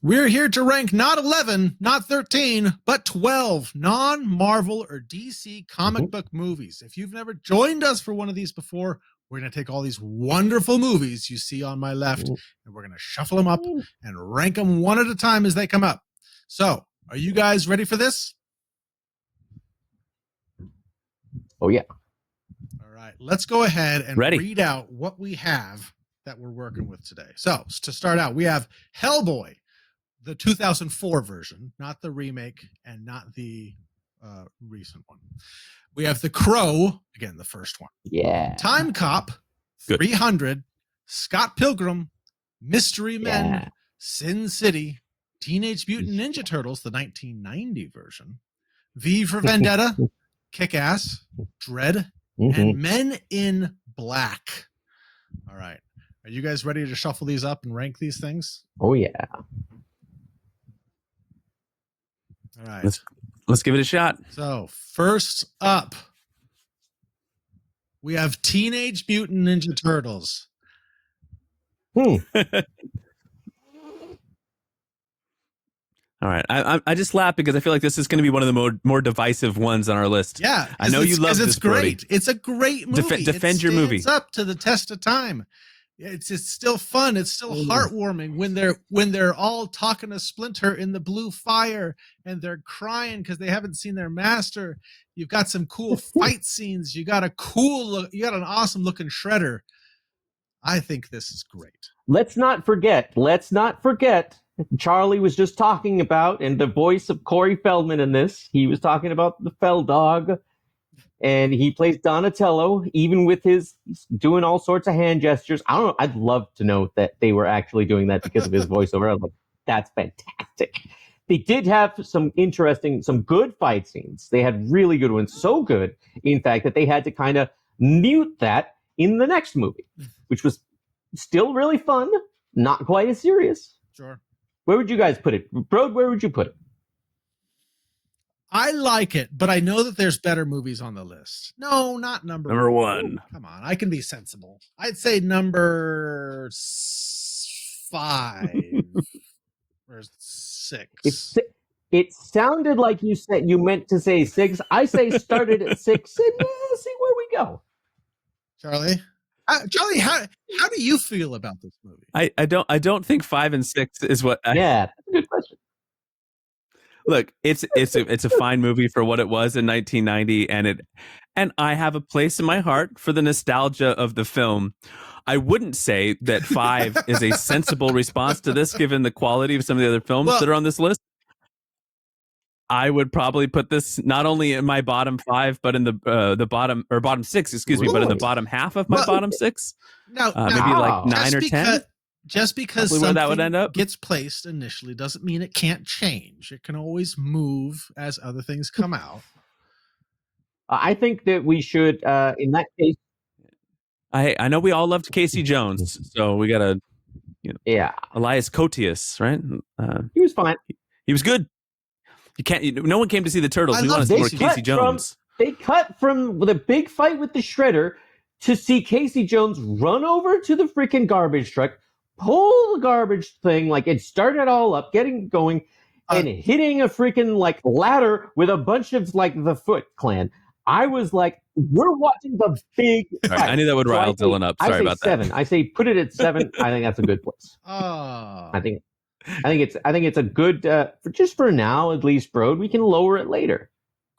We're here to rank not 11, not 13, but 12 non-Marvel or DC comic book movies. If you've never joined us for one of these before, we're going to take all these wonderful movies you see on my left, and we're going to shuffle them up and rank them one at a time as they come up. So, are you guys ready for this? Oh, yeah. All right, let's go ahead and ready. read out what we have that we're working with today. So, to start out, we have Hellboy, the 2004 version, not the remake and not the recent one. We have The Crow, again, the first one. Yeah. Time Cop, Good. 300, Scott Pilgrim, Mystery Men, Sin City, Teenage Mutant Ninja Turtles, the 1990 version, V for Vendetta, Kick-Ass, Dread, and Men in Black. All right. Are you guys ready to shuffle these up and rank these things? Oh, yeah. All right. Let's give it a shot. So, first up, we have Teenage Mutant Ninja Turtles. All right. I just laugh because I feel like this is going to be one of the more divisive ones on our list. Yeah. I know you love this, it's great. Brody. It's a great movie. Defend your movie. It's up to the test of time. It's still fun. It's still heartwarming when they're all talking to Splinter in the blue fire and they're crying because they haven't seen their master. You've got some cool fight scenes. You got an awesome looking Shredder. I think this is great. Let's not forget. Charlie was just talking about, and the voice of Corey Feldman in this, he was talking about the Fell Dog. And he plays Donatello, even with he's doing all sorts of hand gestures. I don't know. I'd love to know that they were actually doing that because of his voiceover. I was like, that's fantastic. They did have some good fight scenes. They had really good ones. So good, in fact, that they had to kind of mute that in the next movie, which was still really fun. Not quite as serious. Sure. Where would you guys put it? Brode, where would you put it? I like it, but I know that there's better movies on the list. No, not number one. Come on, I can be sensible. I'd say number 5 or 6. It sounded like you meant to say 6. I say started at 6 and see where we go. Charlie, how do you feel about this movie? I don't think 5 and 6 is what. Yeah, that's a good question. Look, it's a fine movie for what it was in 1990, and I have a place in my heart for the nostalgia of the film. I wouldn't say that 5 is a sensible response to this, given the quality of some of the other films that are on this list. I would probably put this not only in my bottom 5, but in the bottom 6, excuse me, but in the bottom half of my bottom 6. No, maybe like 9 or 10. Just because probably something that would end up. gets placed initially doesn't mean it can't change. It can always move as other things come out. I think that we should, in that case. I know we all loved Casey Jones, so we gotta, Elias Koteas, right? He was fine. He was good. You can't. No one came to see the Turtles. We want to see more Casey Jones. They cut from the big fight with the Shredder to see Casey Jones run over to the freaking garbage truck, pull the garbage thing, like it started all up, getting going, and hitting a freaking like ladder with a bunch of like the Foot Clan. I was like, we're watching the big fight. Right, I knew that would rile Dylan up. Sorry about 7. that. I say put it at 7. I think that's a good place. I think it's a good just for now at least, Brode. We can lower it later.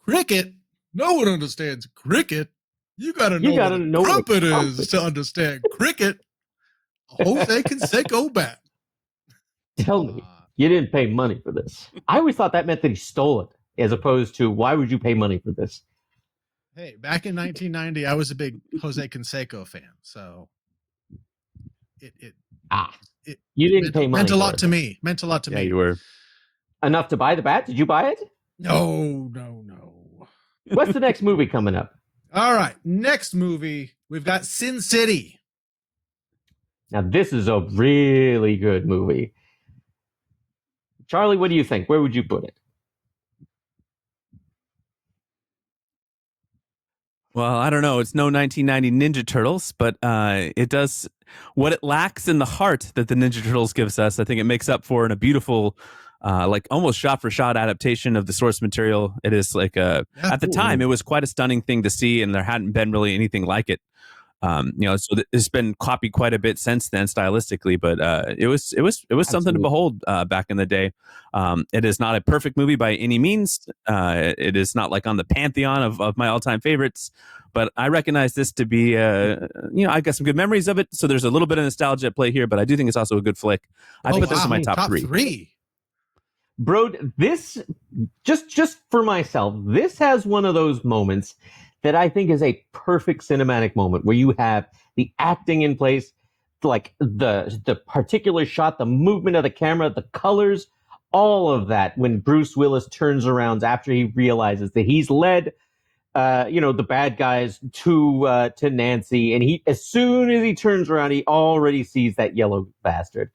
Cricket? No one understands cricket. You gotta know what a trumpet is to understand cricket. Jose Canseco bat. Tell me, you didn't pay money for this. I always thought that meant that he stole it, as opposed to why would you pay money for this? Hey, back in 1990, I was a big Jose Canseco fan, so you didn't pay money. Meant a lot to me. Meant a lot to me. Yeah, you were enough to buy the bat. Did you buy it? No. What's the next movie coming up? All right, next movie we've got Sin City. Now this is a really good movie. Charlie, what do you think? Where would you put it? Well, I don't know. It's no 1990 Ninja Turtles, but it does what it lacks in the heart that the Ninja Turtles gives us. I think it makes up for in a beautiful, like almost shot for shot adaptation of the source material. It is like at the time, it was quite a stunning thing to see, and there hadn't been really anything like it. So it's been copied quite a bit since then stylistically, but it was something to behold back in the day. It is not a perfect movie by any means. It is not like on the pantheon of my all-time favorites, but I recognize this to be, I got some good memories of it. So there's a little bit of nostalgia at play here, but I do think it's also a good flick. I put this in my top three. Bro, this just for myself, this has one of those moments that I think is a perfect cinematic moment where you have the acting in place, like the particular shot, the movement of the camera, the colors, all of that. When Bruce Willis turns around after he realizes that he's led, the bad guys to Nancy, and as soon as he turns around, he already sees that yellow bastard,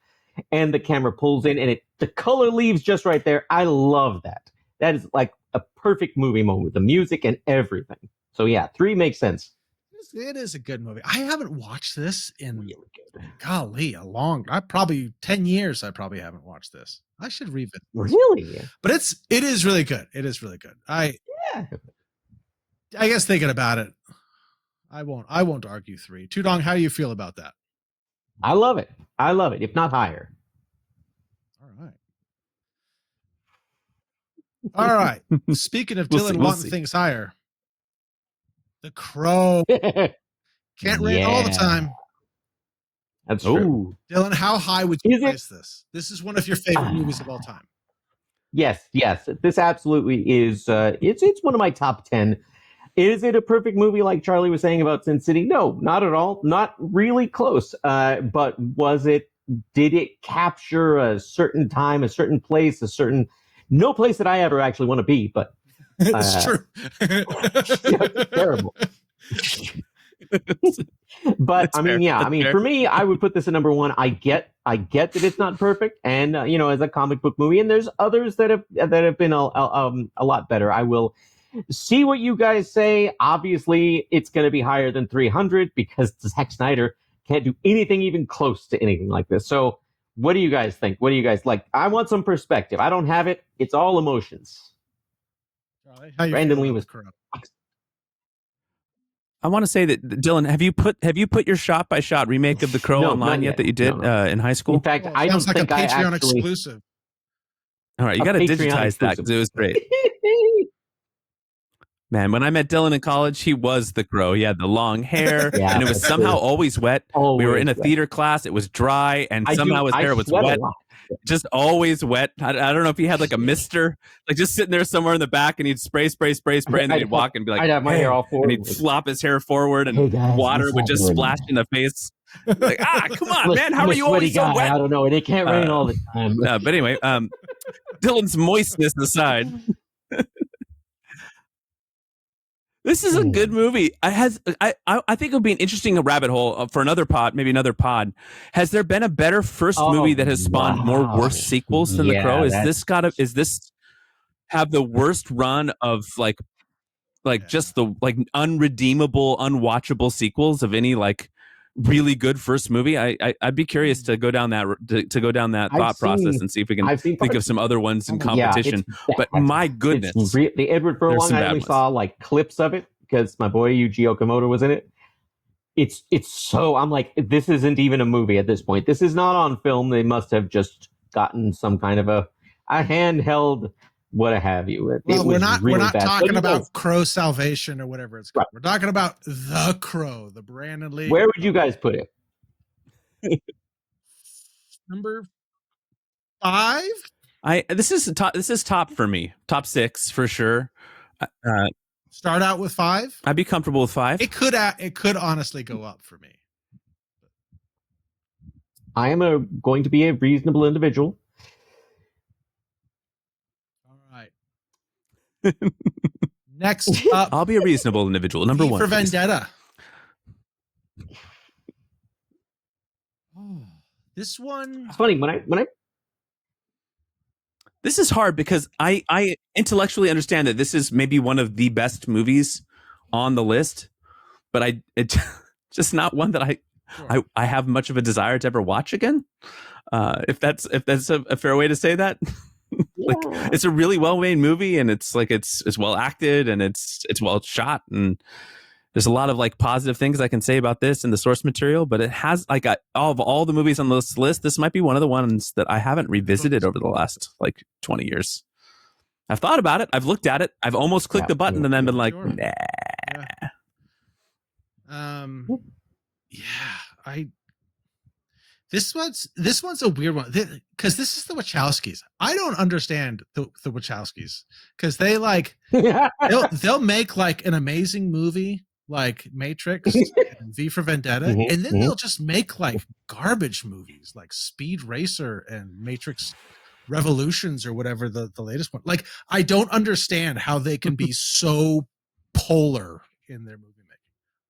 and the camera pulls in, and the color leaves just right there. I love that. That is like a perfect movie moment with the music and everything. So yeah, 3 makes sense. It is a good movie. I haven't watched this in golly probably 10 years. I probably haven't watched this. I should revisit this. Really? But it is really good. It is really good. I guess thinking about it, I won't argue 3. Tudong, how do you feel about that? I love it. If not higher. All right. Speaking of Dylan wanting things higher, The Crow. Can't rain all the time. That's true. Dylan, how high would you place this? This is one of your favorite movies of all time. Yes. This absolutely is. It's one of my top 10. Is it a perfect movie like Charlie was saying about Sin City? No, not at all. Not really close. But did it capture a certain time, a certain place, no place that I ever actually want to be, but it's true. It's terrible. But I mean, for me, I would put this at number 1. I get that it's not perfect, and as a comic book movie, and there's others that have been a lot better. I will see what you guys say. Obviously, it's going to be higher than 300 because Zack Snyder can't do anything even close to anything like this. So, what do you guys think? What do you guys like? I want some perspective. I don't have it. It's all emotions. Charlie, how you randomly was corrupt. I want to say that Dylan, have you put your shot by shot remake of The Crow online yet that you did in high school? In fact, I don't like think a Patreon actually... exclusive. All right, you got to digitize that because it was great. Man, when I met Dylan in college, he was the Crow. He had the long hair, and it was somehow always wet. We were in a theater class. It was dry, and somehow his hair was wet. Just always wet. I don't know if he had like a mister, like just sitting there somewhere in the back, and he'd spray, and then he'd walk and be like, I'd have my hair all forward. And he'd flop his hair forward, and water would just splash in the face. Like, come on, man, how are you always so wet? I don't know. It can't rain all the time. But anyway, Dylan's moistness aside. This is a good movie. I think it would be an interesting rabbit hole for another pod, maybe another pod. Has there been a better first movie that has spawned more worse sequels than The Crow? Is this have the worst run of just the unredeemable, unwatchable sequels of any really good first movie? I'd be curious to go down that thought process and see if we can think of some other ones in competition. But my goodness, the Edward Furlong, I only saw clips of it because my boy Yuji Okamoto was in it. It's so, I'm like, this isn't even a movie at this point. This is not on film. They must have just gotten some kind of a handheld what have you. Well, we're not talking about Crow Salvation or whatever it's called. Right. We're talking about The Crow, the Brandon Lee. Where would you guys put it? Number 5. This is top for me. Top 6 for sure. Start out with 5. I'd be comfortable with 5. It could honestly go up for me. I am going to be a reasonable individual. Next up, I'll be a reasonable individual. Number 1 for Vendetta. This one. It's funny when I. This is hard because I intellectually understand that this is maybe one of the best movies on the list, but it's just not one that I have much of a desire to ever watch again. If that's a fair way to say that. Like, it's a really well-made movie, and it's well acted, and it's well shot, and there's a lot of like positive things I can say about this and the source material, but it has like of all the movies on this list, this might be one of the ones that I haven't revisited over the last like 20 years. I've thought about it. I've looked at it. I've almost clicked the button and then been like, nah. This one's a weird one because this is the Wachowskis. I don't understand the Wachowskis because they like they'll make like an amazing movie like Matrix and V for Vendetta, and then they'll just make like garbage movies like Speed Racer and Matrix Revolutions or whatever the latest one. Like, I don't understand how they can be so polar in their movie making.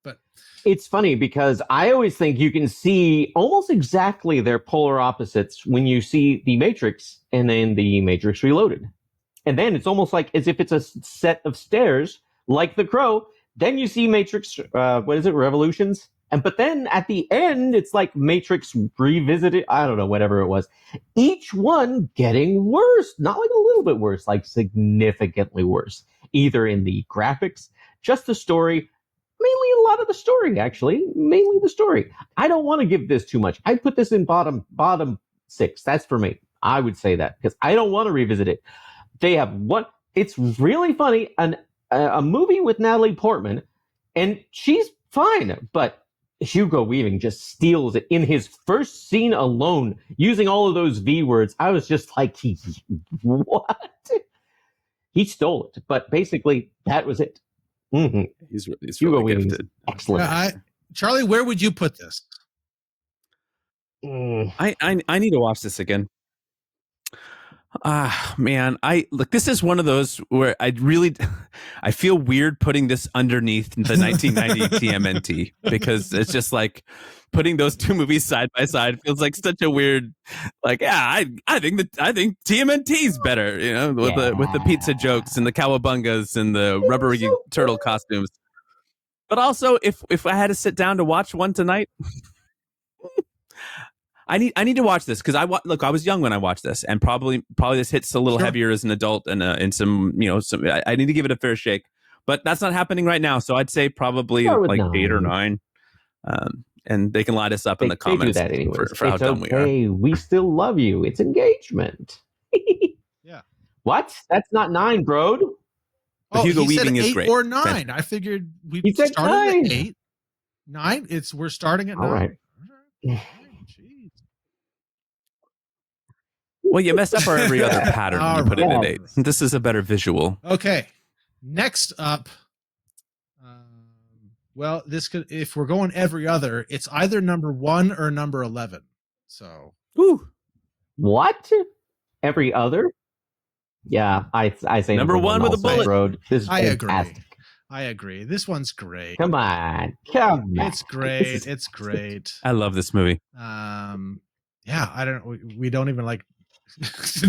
But it's funny because I always think you can see almost exactly their polar opposites when you see The Matrix and then The Matrix Reloaded. And then it's almost like as if it's a set of stairs like The Crow. Then you see Matrix, Revolutions? But then at the end, it's like Matrix Revisited. I don't know, whatever it was. Each one getting worse. Not like a little bit worse, like significantly worse. Either in the graphics, just the story, mainly a lot of the story, actually. Mainly the story. I don't want to give this too much. I'd put this in bottom 6. That's for me. I would say that because I don't want to revisit it. They have one. It's really funny. A movie with Natalie Portman, and she's fine, but Hugo Weaving just steals it in his first scene alone, using all of those V words. I was just like, what? He stole it, but basically that was it. Mm-hmm. He's Hugo really Weaving's gifted. Excellent. Charlie, where would you put this? I need to watch this again. Man, this is one of those where I feel weird putting this underneath the 1990 TMNT because it's just like putting those two movies side by side feels like such a weird, like, yeah, I think TMNT's better, with the pizza jokes and the cowabungas and the rubbery turtle costumes. But also, if I had to sit down to watch one tonight, I need to watch this because I was young when I watched this, and probably this hits a little heavier as an adult, and some I need to give it a fair shake, but that's not happening right now. So I'd say probably like 8 or 9, and they can light us up in the comments do that for how dumb we are. We still love you. It's engagement. Yeah. What? That's not 9, Brody. But Hugo Weaving is 8 great. or 9. I figured we started at 8. 9. We're starting at 9. All right. Jeez. Well, you messed up our every other pattern when you put it at 8. This is a better visual. Okay. Next up, if we're going every other, it's either number 1 or number 11. So. Ooh. What? Every other? Yeah, I say number 1 with a bullet. Road. This is fantastic. I agree. This one's great. Come on. It's great. It's great. I love this movie. Yeah, we don't even like,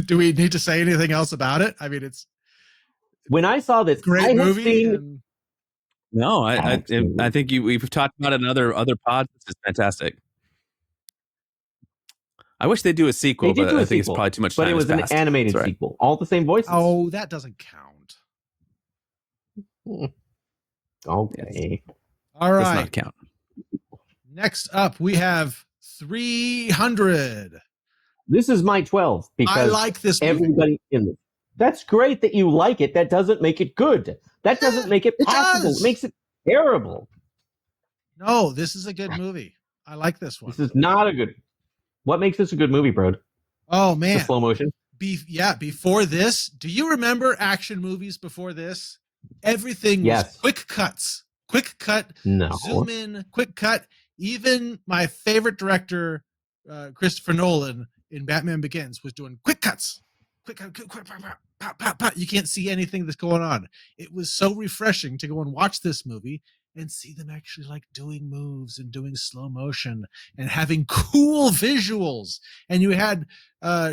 do we need to say anything else about it? I mean, it's when I saw this great movie. No, I think we've talked about it in other pods. This is fantastic. I wish they'd do a sequel, but I think it's probably too much time. But it was an animated sequel. All the same voices. Oh, that doesn't count. Okay. All right. Does not count. Next up, we have 300. This is my 12 because I like this movie. Everybody in this. That's great that you like it. That doesn't make it good. That doesn't make it possible. It makes it terrible. No, this is a good movie. I like this one. This is not a good. What makes this a good movie, Brody? Oh man, the slow motion. Before this, do you remember action movies before this? Everything was quick cuts. Quick cut. No. Zoom in. Quick cut. Even my favorite director, Christopher Nolan, in Batman Begins, was doing quick cuts. Quick cut. Pop. You can't see anything that's going on. It was so refreshing to go and watch this movie and see them actually like doing moves and doing slow motion and having cool visuals. And you had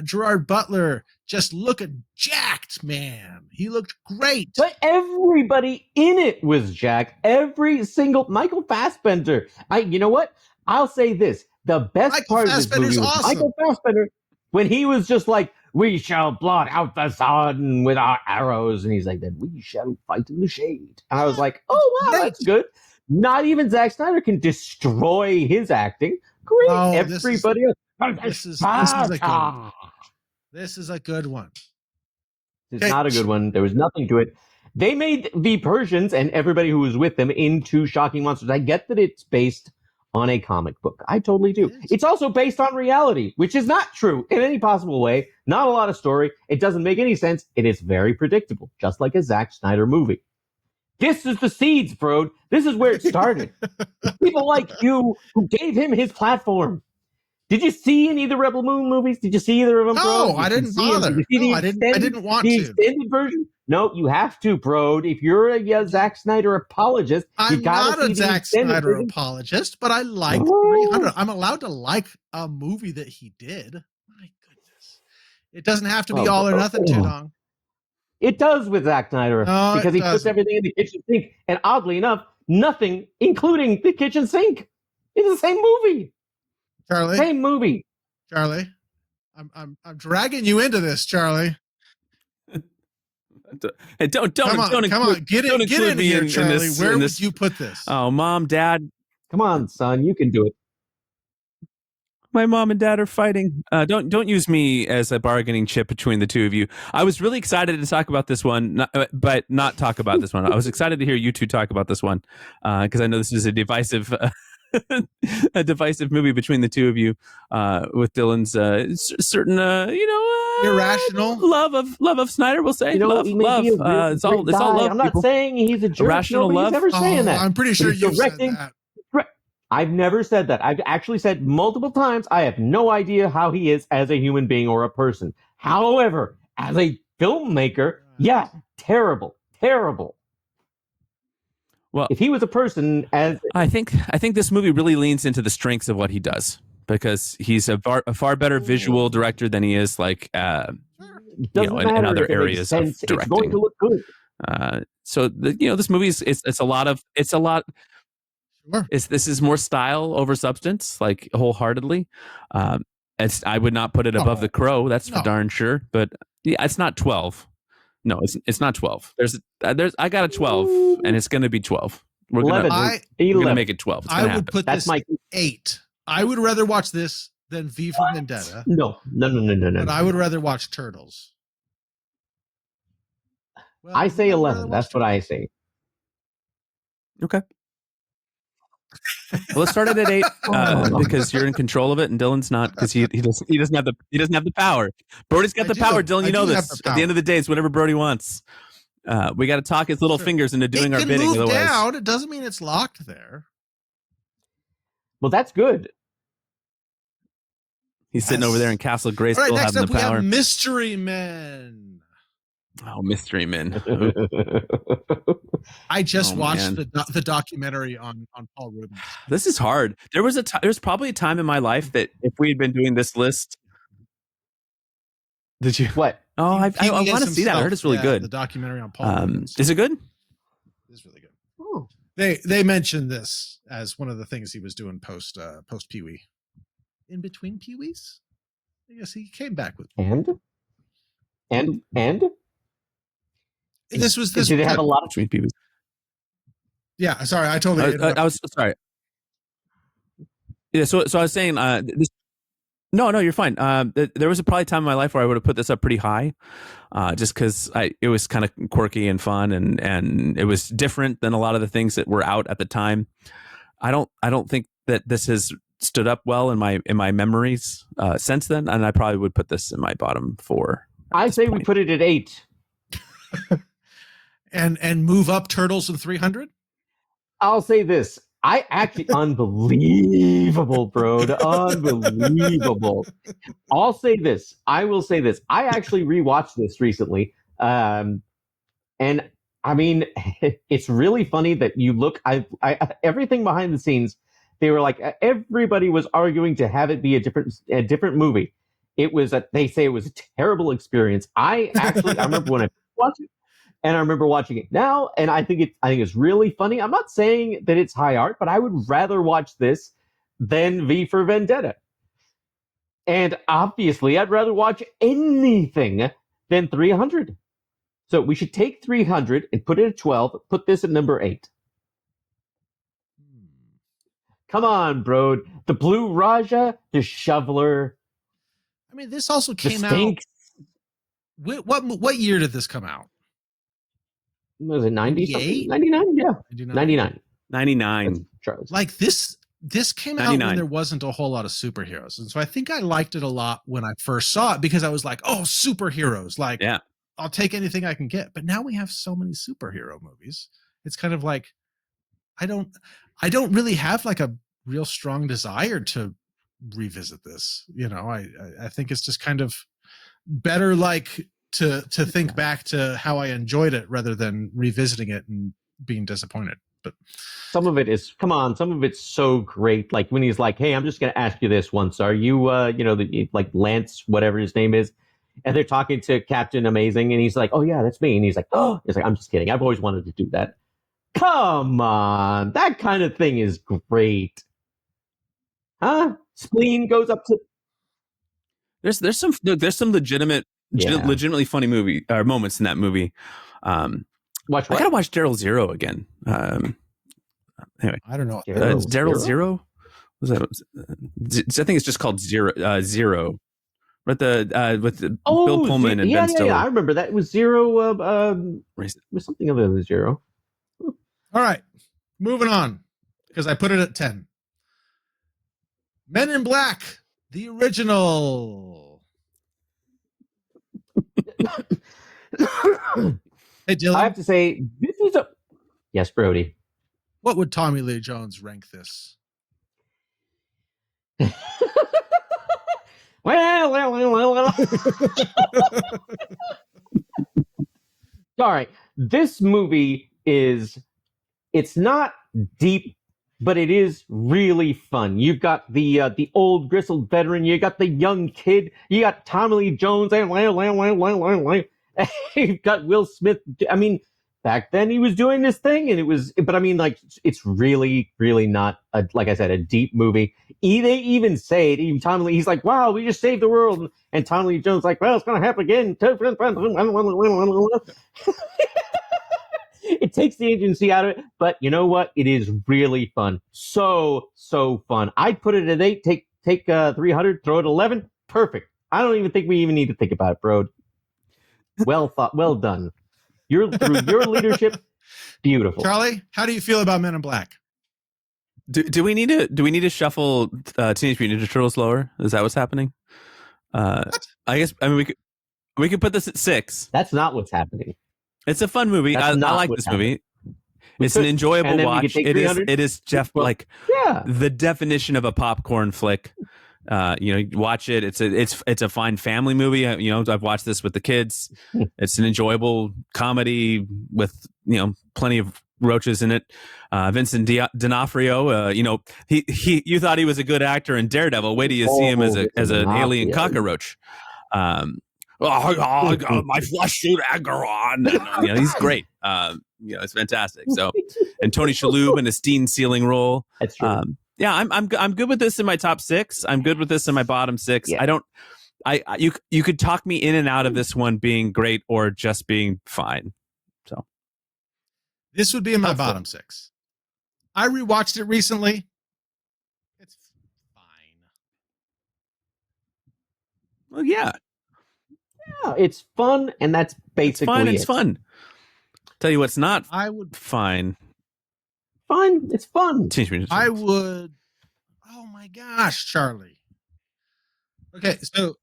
Gerard Butler just looking jacked, man. He looked great. But everybody in it was jacked. Every single Michael Fassbender. You know what? I'll say this: the best Michael part of this Fassbender's movie was awesome. Michael Fassbender when he was just like, "We shall blot out the sun with our arrows," and he's like, "Then we shall fight in the shade." And I was like, "Oh wow, Great. that's good." Not even Zack Snyder can destroy his acting. Great, Oh, everybody else. This is a good one. This is a good one. It's not a good one. There was nothing to it. They made the Persians and everybody who was with them into shocking monsters. I get that it's based on a comic book. I totally do. It's also based on reality, which is not true in any possible way. Not a lot of story. It doesn't make any sense. It is very predictable, just like a Zack Snyder movie. This is the seeds, bro. This is where it started. People like you who gave him his platform. Did you see any of the Rebel Moon movies? Did you see either of them, bro? No, I didn't bother. No, I didn't want to. The extended version? No, you have to, bro. If you're a Zack Snyder apologist, I'm not a Zack Snyder apologist, but I like 300. I'm allowed to like a movie that he did. My goodness. It doesn't have to be all or nothing, Tudong. It does with Zack Snyder because he puts everything in the kitchen sink. And oddly enough, nothing, including the kitchen sink, is the same movie. Charlie, same movie. Charlie, I'm dragging you into this, Charlie. Hey, don't come on, get in here, Charlie. Where would you put this? Oh, Mom, Dad, come on, son, you can do it. My mom and dad are fighting. Don't use me as a bargaining chip between the two of you. I was really excited to talk about this one, but not talk about this one. I was excited to hear you two talk about this one because I know this is a divisive. A divisive movie between the two of you, with Dylan's certain, irrational love of Snyder. We'll say, love. It's all love. I'm not saying he's a jerk. Irrational love. Ever saying that. I'm pretty sure you said that. I've never said that. I've actually said multiple times. I have no idea how he is as a human being or a person. However, as a filmmaker, yeah, terrible. Well, if he was a person, as I think this movie really leans into the strengths of what he does because he's a far better visual director than he is like in other areas of directing. It's going to look good. So this movie is it's a lot. Sure. This is more style over substance, like wholeheartedly. I would not put it above The Crow. That's for darn sure. But yeah, it's not 12. No, it's not 12. I got a 12, and it's going to be 12. We're going to make it 12. I would put this 8. I would rather watch this than V for Vendetta. No. But I would rather watch Turtles. Well, I say 11. That's what I say. Okay. Well, let's start it at 8 because you're in control of it, and Dylan's not because he doesn't have the power. Brody's got the power. Dylan, you know this. At the end of the day, it's whatever Brody wants. We got to talk his little fingers into doing our bidding. Move down. It doesn't mean it's locked there. Well, that's good. He's sitting over there in Castle Grayskull right, having the power. We have Mystery Men. Oh, Mystery Men. I just watched the documentary on Paul Rubens. This is hard. There was probably a time in my life that if we had been doing this list. Did you? What? Oh, I want to see that. I heard it's really good. The documentary on Paul Rubens. Is it good? It's really good. Oh. They mentioned this as one of the things he was doing post Pee-wee. In between Pee-wees? I guess he came back with And this was this. Did it have a lot of between Pee-wees? Yeah, sorry, I totally. I was sorry. Yeah, so I was saying this. No, you're fine. There was probably a time in my life where I would have put this up pretty high, just because it was kind of quirky and fun, and it was different than a lot of the things that were out at the time. I don't think that this has stood up well in my memories since then, and I probably would put this in my bottom 4. I say we put it at 8. and move up Turtles and 300. I'll say this. I actually unbelievable, bro. Unbelievable. I'll say this. I will say this. I actually rewatched this recently. And I mean, it's really funny that you look. I everything behind the scenes. They were like everybody was arguing to have it be a different movie. It was they say it was a terrible experience. I remember when I watched it, and I remember watching it now, and I think it's really funny. I'm not saying that it's high art, but I would rather watch this than V for Vendetta. And obviously, I'd rather watch anything than 300. So we should take 300 and put it at 12. Put this at number 8. Come on, bro. The Blue Raja, the Shoveler. I mean, this also came out. What year did this come out? Was it 90? 99? Yeah. 99. Like this came 99. Out when there wasn't a whole lot of superheroes. And so I think I liked it a lot when I first saw it because I was like, oh, superheroes. Like, yeah. I'll take anything I can get. But now we have so many superhero movies. It's kind of like, I don't really have like a real strong desire to revisit this. You know, I think it's just kind of better like to think back to how I enjoyed it rather than revisiting it and being disappointed. But some of it's so great. Like when he's like, hey, I'm just going to ask you this once. Are you, like Lance, whatever his name is? And they're talking to Captain Amazing. And he's like, oh, yeah, that's me. And he's like, I'm just kidding. I've always wanted to do that. Come on. That kind of thing is great. Huh? Spleen goes up to. There's some legitimately funny movie moments in that movie. I gotta watch Daryl Zero again. Anyway, I don't know. Daryl Zero? Was that? I think it's just called Zero. With Bill Pullman and Ben Stiller. Yeah, I remember that. It was Zero. It was something other than Zero. All right, moving on because I put it at 10. Men in Black, the original. Hey, Dylan. I have to say, this is a... Yes, Brody. What would Tommy Lee Jones rank this? well. All right. This movie it's not deep, but it is really fun. You've got the old grizzled veteran. You got the young kid. You got Tommy Lee Jones. You've got Will Smith. I mean, back then he was doing this thing, and but I mean, like, it's really, really not like I said, a deep movie. They even say it. Even Tommy Lee, he's like, "Wow, we just saved the world," and Tommy Lee Jones like, "Well, it's gonna happen again." It takes the agency out of it, but you know what? It is really fun. So fun. I'd put it at 8. Take 300, throw it at 11. Perfect. I don't even think we even need to think about it, bro. Well thought. Well done. Through your leadership, beautiful. Charlie, how do you feel about Men in Black? Do we need to shuffle Teenage Mutant Ninja Turtles lower? Is that what's happening? I guess. I mean, we could put this at 6. That's not what's happening. It's a fun movie. I like this movie. It's an enjoyable watch. It is Jeff, like, the definition of a popcorn flick. Watch it. It's a fine family movie. I've watched this with the kids. It's an enjoyable comedy with plenty of roaches in it. Vincent D'Onofrio. You thought he was a good actor in Daredevil. Wait till you see him as an alien cockroach. I got my flesh suit anchor on. And, he's great. It's fantastic. So, and Tony Shalhoub in a steam ceiling role. That's true. I'm good with this in my top 6. I'm good with this in my bottom 6. Yeah. You could talk me in and out of this one being great or just being fine. So this would be in my bottom 6. I rewatched it recently. It's fine. Well, yeah. Yeah, it's fun, and that's basically It's fun. Tell you what's not. I would fine. Fine, it's fun. I would. Oh my gosh, Charlie. Okay, so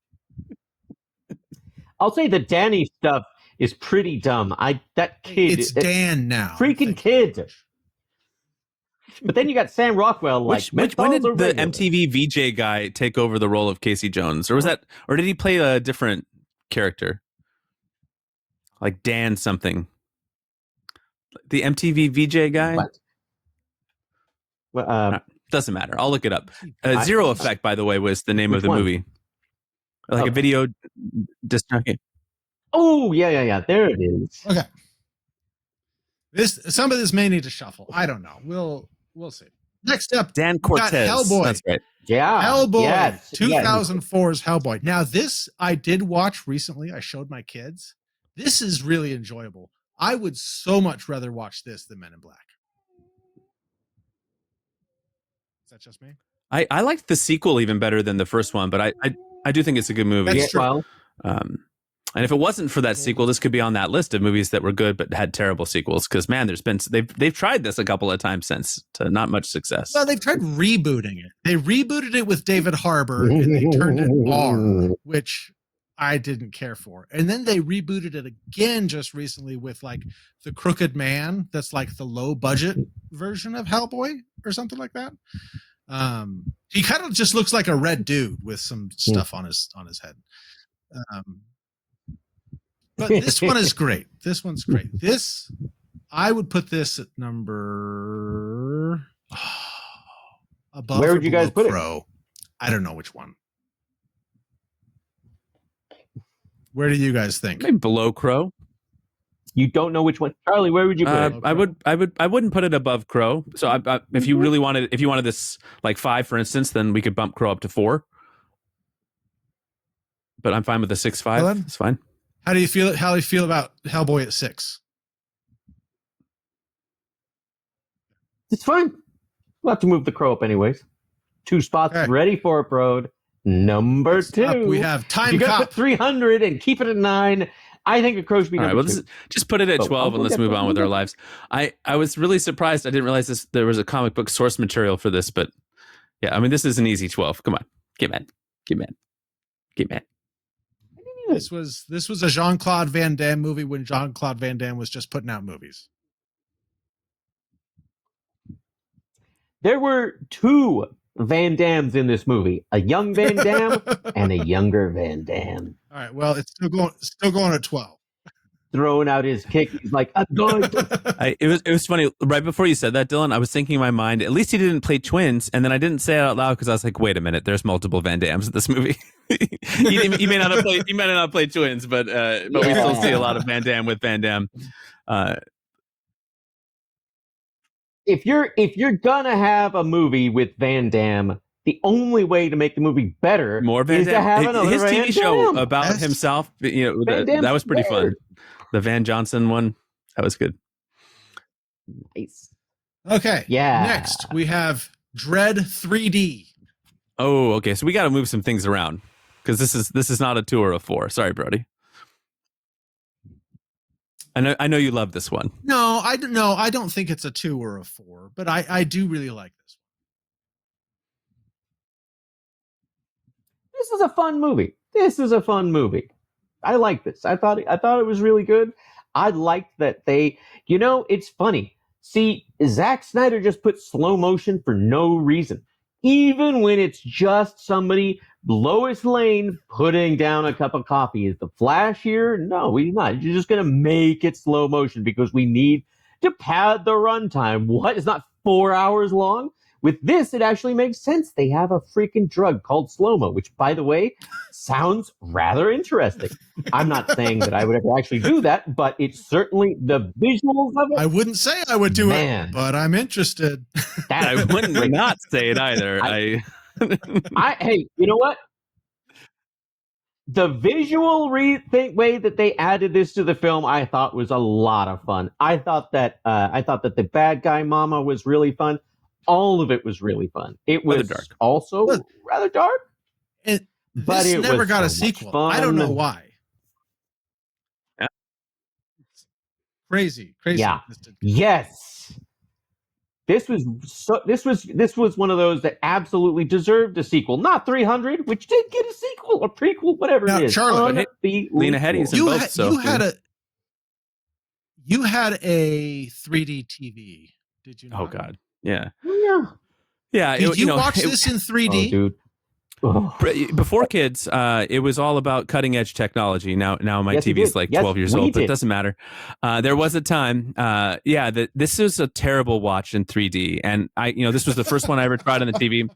I'll say the Danny stuff is pretty dumb. That kid. It's Dan now. Freaking kid. But then you got Sam Rockwell. When did the MTV VJ guy take over the role of Casey Jones, or did he play a different character, like Dan something? The MTV VJ guy? What? Well, Doesn't matter. I'll look it up. I- Zero Effect, by the way, was the name Which of the one? movie. Like Oh. a video disc jockey. Oh, yeah. There it is. Okay. Some of this may need to shuffle. I don't know. We'll see. Next up, Dan we got Cortez. Hellboy. That's right. Yeah. Hellboy, Yes. 2004's Hellboy. Now, this I did watch recently. I showed my kids. This is really enjoyable. I would so much rather watch this than Men in Black. Is that just me? I liked the sequel even better than the first one, but I do think it's a good movie. That's true. Well, And if it wasn't for that sequel, this could be on that list of movies that were good but had terrible sequels. Because man, they've tried this a couple of times since to not much success. Well, they've tried rebooting it. They rebooted it with David Harbour and they turned it R, which I didn't care for. And then they rebooted it again just recently with like The Crooked Man. That's like the low budget version of Hellboy or something like that. He kind of just looks like a red dude with some stuff on his head. But this one is great. This one's great. This, I would put this at number above. Where would you guys put Crow. I don't know which one. Where do you guys think? Maybe below Crow. you don't know which one. Charlie, where would you put it? I wouldn't put it above Crow. So if you really wanted, if you wanted this like 5, for instance, then we could bump Crow up to 4. But I'm fine with the 6.5. Well, it's fine. How do you feel? How do you feel about Hellboy at 6? It's fine. We'll have to move the Crow up anyways. 2 spots Okay. ready for it, Brode. Number Next 2. up, we have If Time you're gonna Cop. put 300 and keep it at 9. I think a Crow should be All right, number well, 2. just put it at Oh, 12 and we'll let's get move there. on with our lives. I was really surprised. I didn't realize there was a comic book source material for this, but yeah, I mean, this is an easy 12. Come on, get mad. This was a Jean-Claude Van Damme movie when Jean-Claude Van Damme was just putting out movies. There were 2 Van Dams in this movie. A young Van Damme and a younger Van Damme. All right. Well, it's still going at 12. Throwing out his kick. He's like, I'm going to... It was funny. Right before you said that, Dylan, I was thinking in my mind, at least he didn't play twins. And then I didn't say it out loud because I was like, wait a minute, there's multiple Van Dams in this movie. he may not have played twins, but we still see a lot of Van Damme with Van Damme. If you're gonna have a movie with Van Damme, the only way to make the movie better More Van is to Damme. have another His Van TV show Damme. about Yes. himself, Van Damme's that was pretty fun. weird. The Van Johnson one, that was good. Nice. Okay. Yeah. Next, we have Dread 3D. Oh, okay. So we got to move some things around because this is not a 2 or a 4. Sorry, Brody. I know you love this one. No, I don't think it's a 2 or a 4, but I do really like this This is a fun movie. I like this. I thought it was really good. I liked that they, it's funny. See, Zack Snyder just put slow motion for no reason. Even when it's just somebody, Lois Lane, putting down a cup of coffee. Is the Flash here? No, he's not. You're just going to make it slow motion because we need to pad the runtime. What? It's not 4 hours long? With this, it actually makes sense. They have a freaking drug called slow-mo, which, by the way, sounds rather interesting. I'm not saying that I would ever actually do that, but it's certainly the visuals of it. I wouldn't say I would do Man. it, but I'm interested. I wouldn't not say it either. Hey, you know what? The visual way that they added this to the film, I thought was a lot of fun. I thought that the bad guy mama was really fun. All of it was really fun. It was dark. also rather dark. And But this it never was got a so much sequel. I don't know fun. why. Yeah. Crazy. Yeah. Yes. This was one of those that absolutely deserved a sequel. Not 300, which did get a sequel, a prequel, whatever Now, it is. Charlie, Lena Headey's in both. You had a 3D TV. Did you not? Oh God, yeah, Yeah. yeah. Did you watch this in 3D? Oh, dude. Before kids, it was all about cutting edge technology. Now my Yes, TV is like 12 years old, but it doesn't matter. There was a time, that this was a terrible watch in 3D, and this was the first one I ever tried on the TV.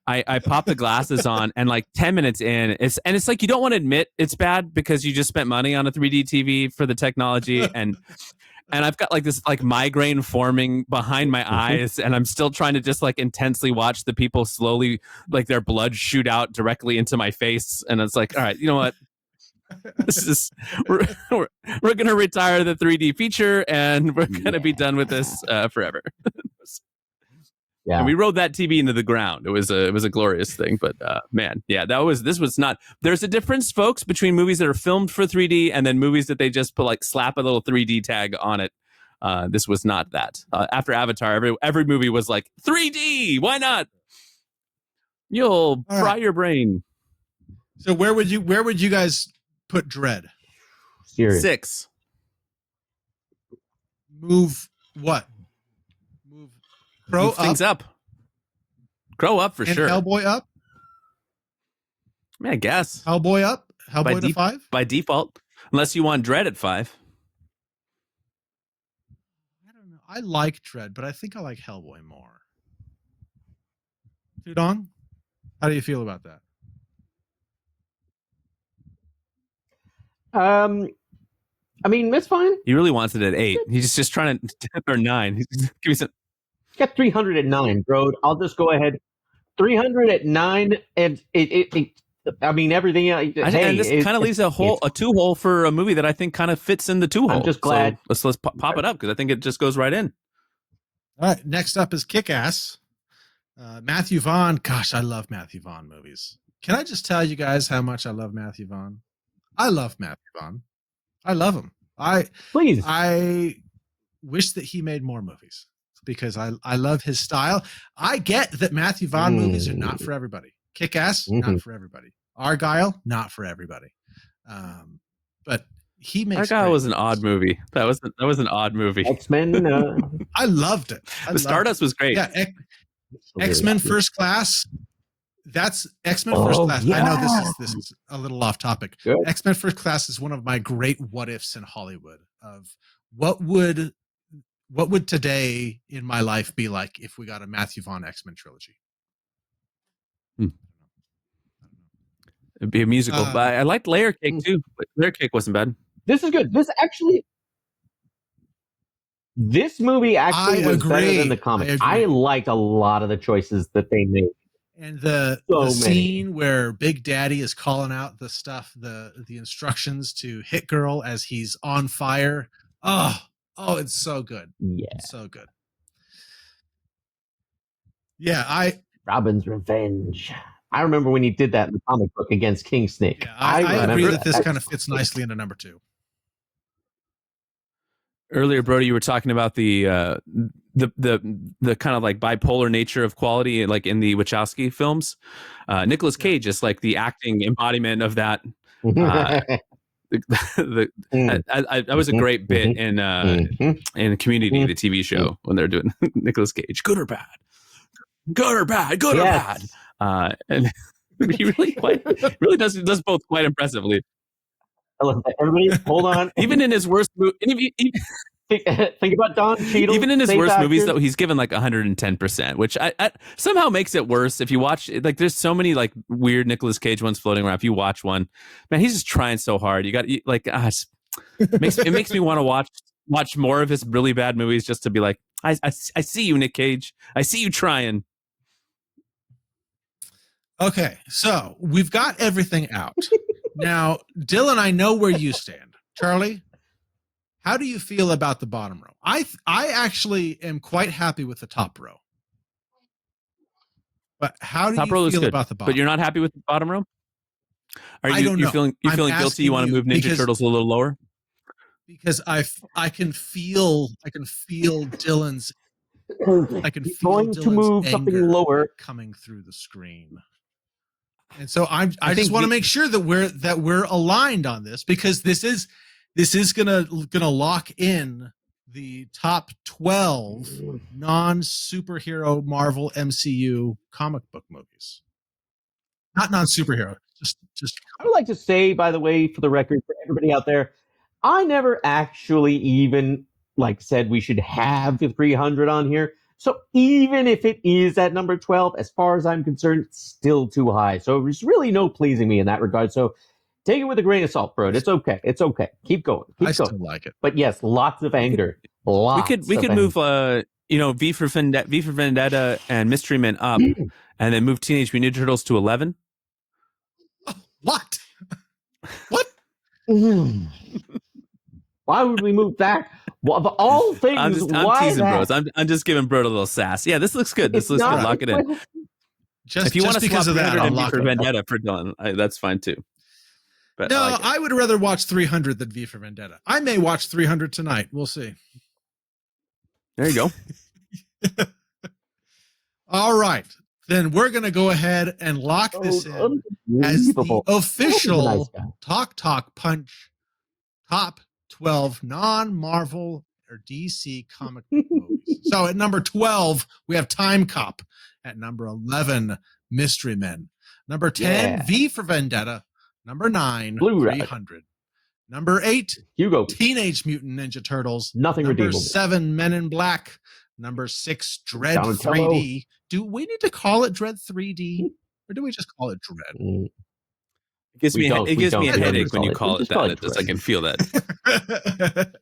I popped the glasses on, and like 10 minutes in, it's like you don't want to admit it's bad because you just spent money on a 3D TV for the technology, and I've got like this like migraine forming behind my eyes, and I'm still trying to just like intensely watch the people slowly like their blood shoot out directly into my face, and it's like, all right, you know what? This is we're gonna retire the 3D feature, and we're gonna be done with this forever. Yeah. And we rode that TV into the ground. It was a glorious thing, but man, yeah, this was not. There's a difference, folks, between movies that are filmed for 3D and then movies that they just put like slap a little 3D tag on it. This was not that. After Avatar, every movie was like 3D. Why not? You'll fry your brain. So where would you guys put Dread? Serious. 6. Move what? Move Crow Move things up. Crow up for and sure. Hellboy up. I mean, I guess Hellboy up. Hellboy to 5 by default, unless you want Dread at 5. I don't know. I like Dread, but I think I like Hellboy more. Tudong, how do you feel about that? I mean, that's fine. He really wants it at 8. He's just trying to or 9. Give me some. Got 300 at 9, bro. I'll just go ahead. 300 at 9, and it I mean, everything. And this kind of leaves a 2-hole for a movie that I think kind of fits in the 2-hole. I'm just glad. So let's pop it up because I think it just goes right in. All right. Next up is Kick-Ass. Matthew Vaughn. Gosh, I love Matthew Vaughn movies. Can I just tell you guys how much I love Matthew Vaughn? I love Matthew Vaughn. I love him. Please. I wish that he made more movies because I love his style. I get that Matthew Vaughn movies are not for everybody. Kick-Ass, not for everybody. Argyle, not for everybody. But he makes. Argyle was an odd movie. That was an odd movie. X-Men. I loved it. Stardust was great. Yeah, X-Men First Class. That's X-Men First Class. Yeah. I know this is a little off topic. Good. X-Men First Class is one of my great what ifs in Hollywood of what would today in my life be like if we got a Matthew Vaughn X-Men trilogy. It'd be a musical. But I liked Layer Cake too. Layer Cake wasn't bad. This is good. This movie actually was better than the comic. I liked a lot of the choices that they made. And the scene where Big Daddy is calling out the stuff, the instructions to Hit Girl as he's on fire. Oh, it's so good. Yeah. It's so good. Yeah, Robin's Revenge. I remember when he did that in the comic book against King Snake. Yeah, I agree that this kind of fits nicely into number 2. Earlier, Brody, you were talking about the kind of like bipolar nature of quality, like in the Wachowski films. Nicolas Cage is like the acting embodiment of that. That was a great bit in Community, the TV show, when they're doing Nicolas Cage, good or bad, or bad. And he really does both quite impressively. Everybody, hold on. Even in his worst movie, think about Don Cheadle. Even in his worst movies, though, he's given like 110%, which I somehow makes it worse. If you watch, like, there's so many like weird Nicolas Cage ones floating around. If you watch one, man, he's just trying so hard. You got like, it makes me want to watch more of his really bad movies just to be like, I see you, Nick Cage. I see you trying. Okay, so we've got everything out. Now, Dylan, I know where you stand. Charlie, how do you feel about the bottom row? I actually am quite happy with the top row. But how do you feel about the bottom? But you're not happy with the bottom row? I don't know. Feeling guilty? You want to move Ninja Turtles a little lower? Because I can feel Dylan's move something lower coming through the screen. And so I just want to make sure that we're aligned on this, because this is gonna lock in the top 12 non-superhero Marvel MCU comic book movies. not non-superhero. Just. I would like to say, by the way, for the record, for everybody out there, I never actually even said we should have the 300 on here. So even if it is at number 12, as far as I'm concerned, it's still too high. So there's really no pleasing me in that regard. So take it with a grain of salt, bro. It's okay. It's okay. Keep going. I still like it. But yes, lots of anger. We could move V for Vendetta and Mystery Men up, and then move Teenage Mutant Ninja Turtles to 11. What? What? Why would we move that? Well, of all things, I'm teasing that? bros. I'm just giving bro a little sass. Yeah, this looks good. This looks good. Lock it in. If you want to because swap of that, I'll and lock V for it. Vendetta for Dylan, that's fine too. But No, like I would rather watch 300 than V for Vendetta. I may watch 300 tonight. We'll see. There you go. All right. Then we're going to go ahead and lock this in as the official Talk Punch top 12 non-Marvel or DC comic book movies. So at number 12, we have Time Cop. At number 11, Mystery Men. Number 10, V for Vendetta. Number 9, 300. Number 8, Hugo. Teenage Mutant Ninja Turtles. Nothing Number redeemable. 7, Men in Black. Number 6, Dread Donatello. 3D. Do we need to call it Dread 3D? Or do we just call it Dread? It gives me a headache when you call it that. I can feel that.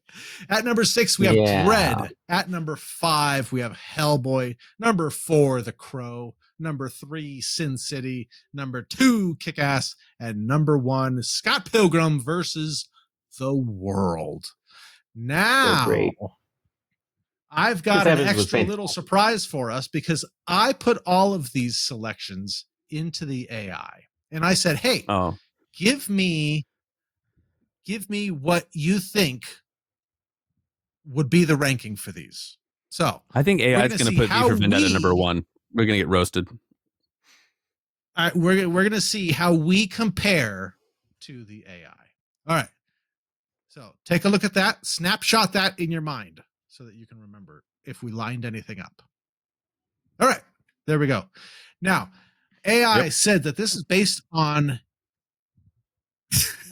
At number 6, we have Dread. At number 5, we have Hellboy. Number 4, The Crow. Number 3, Sin City. Number 2, Kick-Ass. And number 1, Scott Pilgrim versus the World. Now, I've got an extra little surprise for us because I put all of these selections into the AI. And I said, hey, give me what you think would be the ranking for these. So I think AI is going to put V for Vendetta number 1. We're going to get roasted. All right, we're going to see how we compare to the AI. All right. So take a look at that. Snapshot that in your mind so that you can remember if we lined anything up. All right. There we go. Now, AI said that this is based on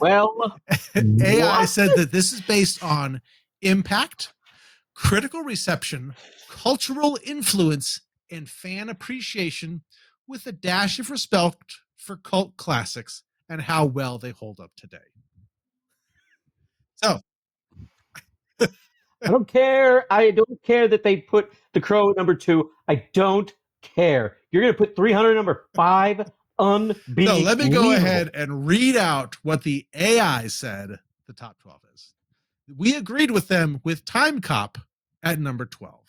AI said that this is based on impact, critical reception, cultural influence, and fan appreciation with a dash of respect for cult classics and how well they hold up today. So I don't care. I don't care that they put The Crow at number 2. I don't care. You're going to put 300 number 5? Unbelievable. So let me go ahead and read out what the AI said the top 12 is. We agreed with them with Time Cop at number 12.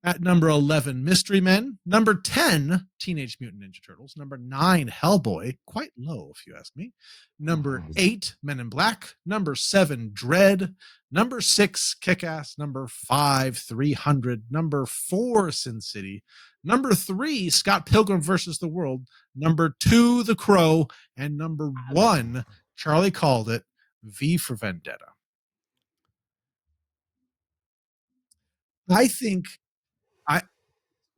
At number 11, Mystery Men. Number 10, Teenage Mutant Ninja Turtles. Number 9, Hellboy. Quite low, if you ask me. Number 8, Men in Black. Number 7, Dread. Number 6, Kick-Ass. Number 5, 300. Number 4, Sin City. Number 3, Scott Pilgrim versus the World. Number 2, The Crow. And number 1, Charlie called it, V for Vendetta. I think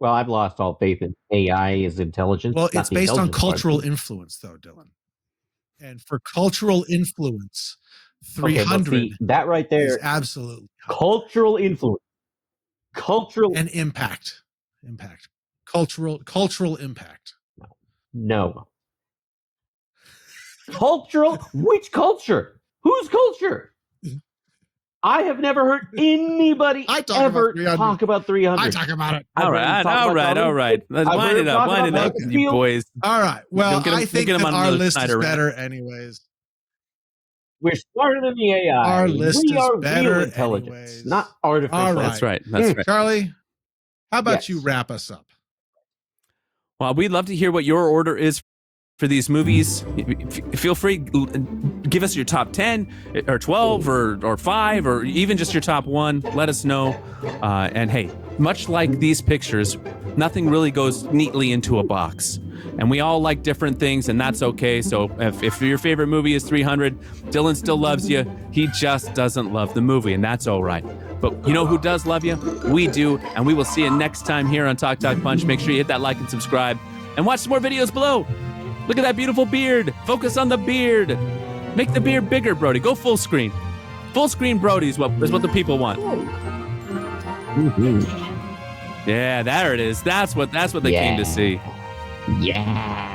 I've lost all faith in AI as intelligence. Well, it's based on cultural influence, though, Dylan. And for cultural influence, 300 that right there is absolutely cultural influence, and impact, cultural impact. No, cultural. Which culture? Whose culture? I have never heard anybody ever talk about 300. I talk about it. All right. Let's wind it up, you boys. All right. Well, I think that our list is better anyways. We're smarter than the AI. Our list is better intelligence, anyways. not artificial. All right. That's right. Charlie, how about you wrap us up? Well, we'd love to hear what your order is for these movies. Feel free, give us your top 10 or 12 or 5 or even just your top 1. Let us know. And hey, much like these pictures, nothing really goes neatly into a box. And we all like different things, and that's okay. So if your favorite movie is 300, Dylan still loves you. He just doesn't love the movie, and that's all right. But you know who does love you? We do. And we will see you next time here on Talk Punch. Make sure you hit that like and subscribe and watch some more videos below. Look at that beautiful beard. Focus on the beard. Make the beard bigger, Brody. Go full screen. Full screen Brody is what the people want. Mm-hmm. Yeah, there it is. That's what they came to see. Yeah.